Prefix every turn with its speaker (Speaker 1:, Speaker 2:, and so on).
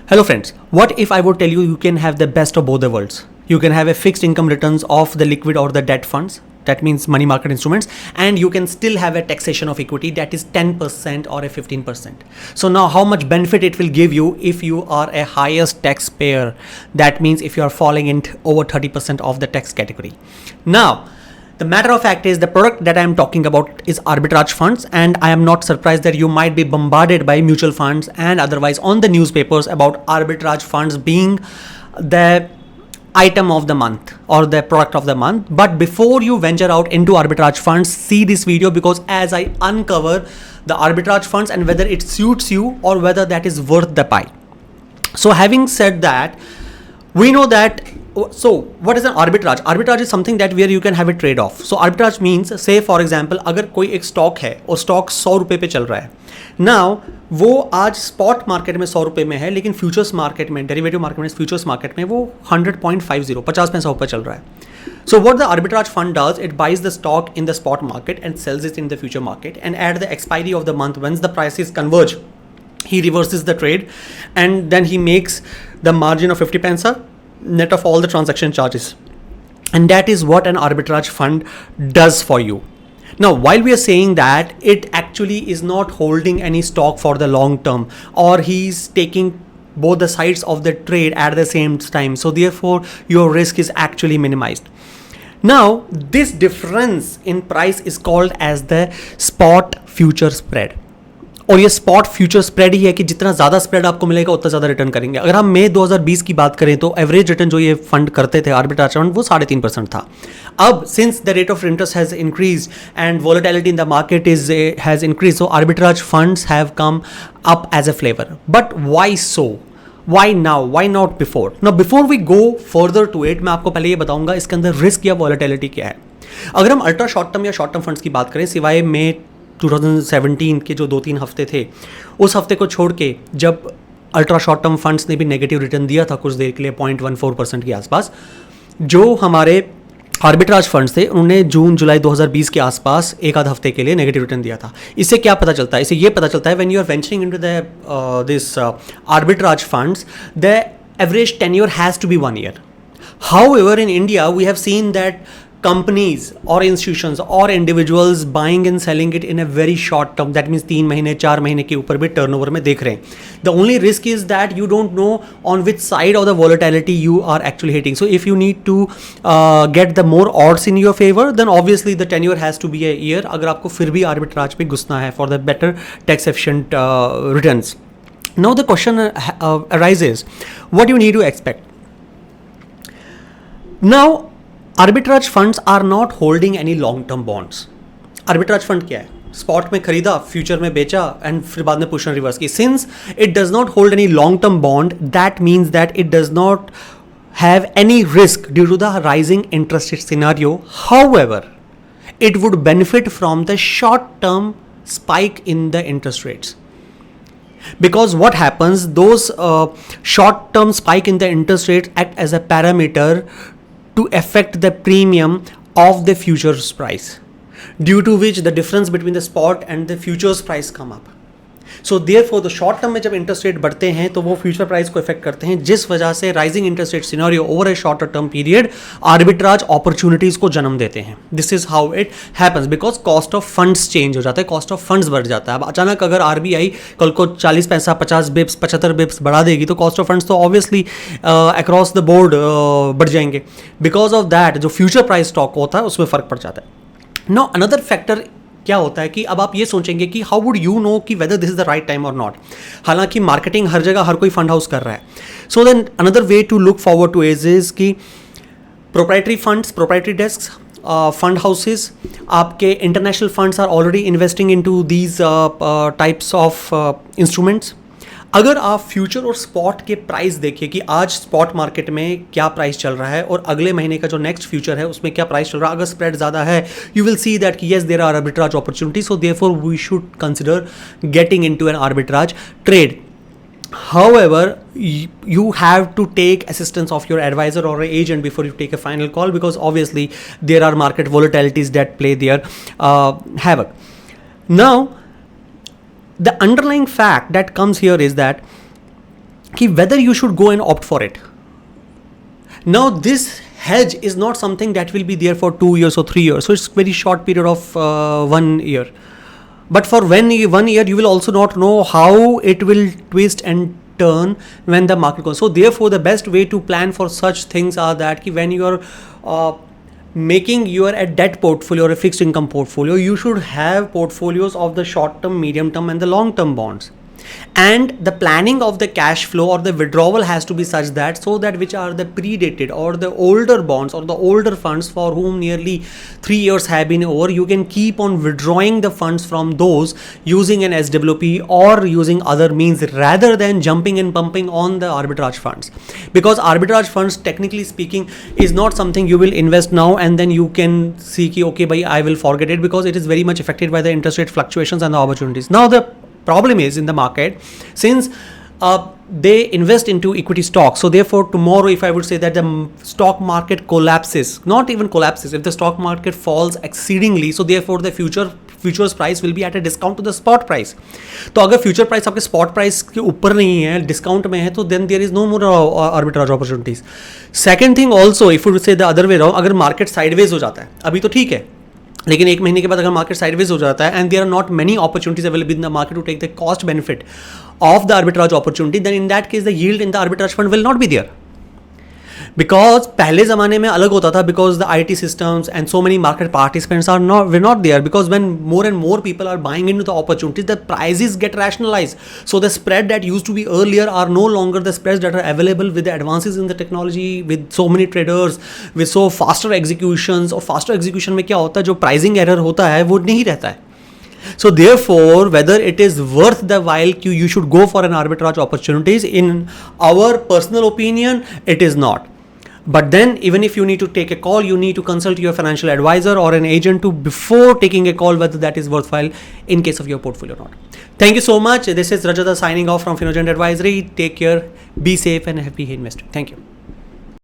Speaker 1: Hello friends, what if I would tell you can have the best of both the worlds? You can have a fixed income returns of the liquid or the debt funds, that means money market instruments, and you can still have a taxation of equity that is 10% or a 15%. So now how much benefit it will give you if you are a highest taxpayer? That means if you are falling into over 30% of the tax category. Now, the matter of fact is the product that I am talking about is arbitrage funds, and I am not surprised that you might be bombarded by mutual funds and otherwise on the newspapers about arbitrage funds being the item of the month or the product of the month. But before you venture out into arbitrage funds, see this video, because as I uncover the arbitrage funds and whether it suits you or whether that is worth the pie. So having said that, we know that. So what is an arbitrage? Arbitrage is something that where you can have a trade off. So arbitrage means, say for example, अगर कोई एक stock है और stock 100 रुपए पे चल रहा है, नाउ वो आज स्पॉट मार्केट में 100 रुपए में है, लेकिन फ्यूचर्स मार्केट में, डेरिवेटिव मार्केट में, फ्यूचर्स मार्केट में वो 100.50 50 पैसा ऊपर चल रहा है. So what the arbitrage fund does, it buys the stock in the spot market and sells it in the future market, and at the expiry of the month, once the prices converge, he reverses the trade and then he makes the margin of 50 paisa net of all the transaction charges. And that is what an arbitrage fund does for you. Now, while we are saying that, it actually is not holding any stock for the long term, or he's taking both the sides of the trade at the same time. So therefore, your risk is actually minimized. Now, this difference in price is called as the spot future spread. और ये spot future spread ही है कि जितना ज़्यादा spread आपको मिलेगा उतना ज़्यादा रिटर्न करेंगे. अगर हम मई 2020 की बात करें तो एवरेज रिटर्न जो ये फंड करते थे आर्बिट्राज फंड, वो 3.5% था. अब since the rate of interest has increase and volatility in the market has increase, so arbitrage funds have come up as a flavour. But why so? Why now? Why not before? Now, before we go further to it, मैं आपको पहले ये बताऊंगा इसके अंदर risk या volatility क्या है. अगर हम अल्ट्रा शॉर्ट टर्म या शॉर्ट टर्म फंड्स की बात करें, सिवाय में 2017 के जो 2-3 हफ्ते थे, उस हफ्ते को छोड़ के जब अल्ट्रा शॉर्ट टर्म फंड्स ने भी नेगेटिव रिटर्न दिया था कुछ देर के लिए 0.14% के आसपास, जो हमारे आर्बिट्राज फंड्स थे उन्होंने जून जुलाई 2020 के आसपास एक आध हफ्ते के लिए नेगेटिव रिटर्न दिया था. इससे क्या पता चलता है? इससे ये पता चलता है when you are venturing into the this arbitrage funds, the average tenure has to be 1 year. However, in India, we have seen that companies or institutions or individuals buying and selling it in a very short term. That means 3 महीने 4 महीने के ऊपर भी turnover में देख रहे हैं. The only risk is that you don't know on which side of the volatility you are actually hitting. So if you need to get the more odds in your favor, then obviously the tenure has to be a year. अगर आपको फिर भी arbitrage पे घुसना है for the better tax efficient returns. Now the question arises, what do you need to expect? Now, arbitrage funds are not holding any long-term bonds. Arbitrage fund क्या है? Spot में खरीदा, फ्यूचर में बेचा एंड फिर बाद में पुश एंड रिवर्स की. Since it does not hold any long term bond, that means that it does not have any risk due to the rising interest rate scenario. However, it would benefit from the short-term spike in the interest rates. Because what happens, those short-term spike in the interest rates act as a parameter to affect the premium of the futures price, due to which the difference between the spot and the futures price come up. So therefore, the short term में जब interest rate बढ़ते हैं तो वो future price को effect करते हैं, जिस वजह से rising interest rate scenario over ए shorter term period arbitrage opportunities को जन्म देते हैं. This is how it happens, because cost of funds change हो जाता है, कॉस्ट ऑफ फंड्स बढ़ जाता है. अब अचानक अगर आरबीआई कल को 40 पैसा 50 बिप्स 75 बिप्स बढ़ा देगी तो कॉस्ट ऑफ फंड्स तो ऑब्वियसली अक्रॉस द बोर्ड बढ़ जाएंगे. बिकॉज ऑफ दैट जो फ्यूचर प्राइस स्टॉक होता है उसमें फर्क पड़ जाता है. नाउ अनदर फैक्टर क्या होता है कि अब आप ये सोचेंगे कि हाउ वुड यू नो कि whether this is the right time और नॉट. हालांकि मार्केटिंग हर जगह हर कोई फंड हाउस कर रहा है. So then another way to look forward to is कि proprietary funds, proprietary desk, fund houses, आपके international funds are already investing into these types of instruments. अगर आप फ्यूचर और स्पॉट के प्राइस देखिए कि आज स्पॉट मार्केट में क्या प्राइस चल रहा है और अगले महीने का जो नेक्स्ट फ्यूचर है उसमें क्या प्राइस चल रहा है, अगर स्प्रेड ज़्यादा है, यू विल सी दैट कि yes there are arbitrage opportunity. So therefore we should consider getting into an arbitrage trade. However, you have to take assistance of your advisor or an agent before you take a final call, because obviously there are market volatilities that play their havoc. Now, the underlying fact that comes here is that कि whether you should go and opt for it. Now this hedge is not something that will be there for 2 years or 3 years, so it's very short period of 1 year. But for 1 year, you will also not know how it will twist and turn when the market goes. So therefore, the best way to plan for such things are that when you are making your a debt portfolio or a fixed income portfolio, you should have portfolios of the short term, medium term, and the long term bonds. And the planning of the cash flow or the withdrawal has to be such that which are the predated or the older bonds or the older funds for whom nearly 3 years have been over, you can keep on withdrawing the funds from those using an SWP or using other means rather than jumping and pumping on the arbitrage funds. Because arbitrage funds, technically speaking, is not something you will invest now and then you can see okay, bhai, I will forget it, because it is very much affected by the interest rate fluctuations and the opportunities. Now the problem is in the market, since they invest into equity stocks, so therefore tomorrow if I would say that the stock market collapses, not even collapses, if the stock market falls exceedingly, so therefore the futures price will be at a discount to the spot price. तो अगर future price आपके spot price के ऊपर नहीं है, discount में है, तो then there is no more arbitrage opportunities. Second thing also, if you say the other way around, अगर market sideways हो जाता है, अभी तो ठीक है, लेकिन 1 महीने के बाद अगर मार्केट साइडवेज हो जाता है and there are not many opportunities available in the market to take the cost benefit of the arbitrage opportunity, then in that case the yield in the arbitrage fund will not be there. Because पहले ज़माने में अलग होता था, because the IT systems and so many market participants were not there, because when more and more people are buying into the opportunities, the prices get rationalized. So the spread that used to be earlier are no longer the spreads that are available with the advances in the technology, with so many traders, with so faster executions. और faster execution में क्या होता है, जो pricing error होता है वो नहीं रहता है. So therefore, whether it is worth the while you should go for an arbitrage opportunities, in our personal opinion, it is not. But then even if you need to take a call, you need to consult your financial advisor or an agent before taking a call whether that is worthwhile in case of your portfolio or not. Thank you so much. This is Rajat Dhar signing off from Finogent Advisory. Take care, be safe and happy investing. Thank you.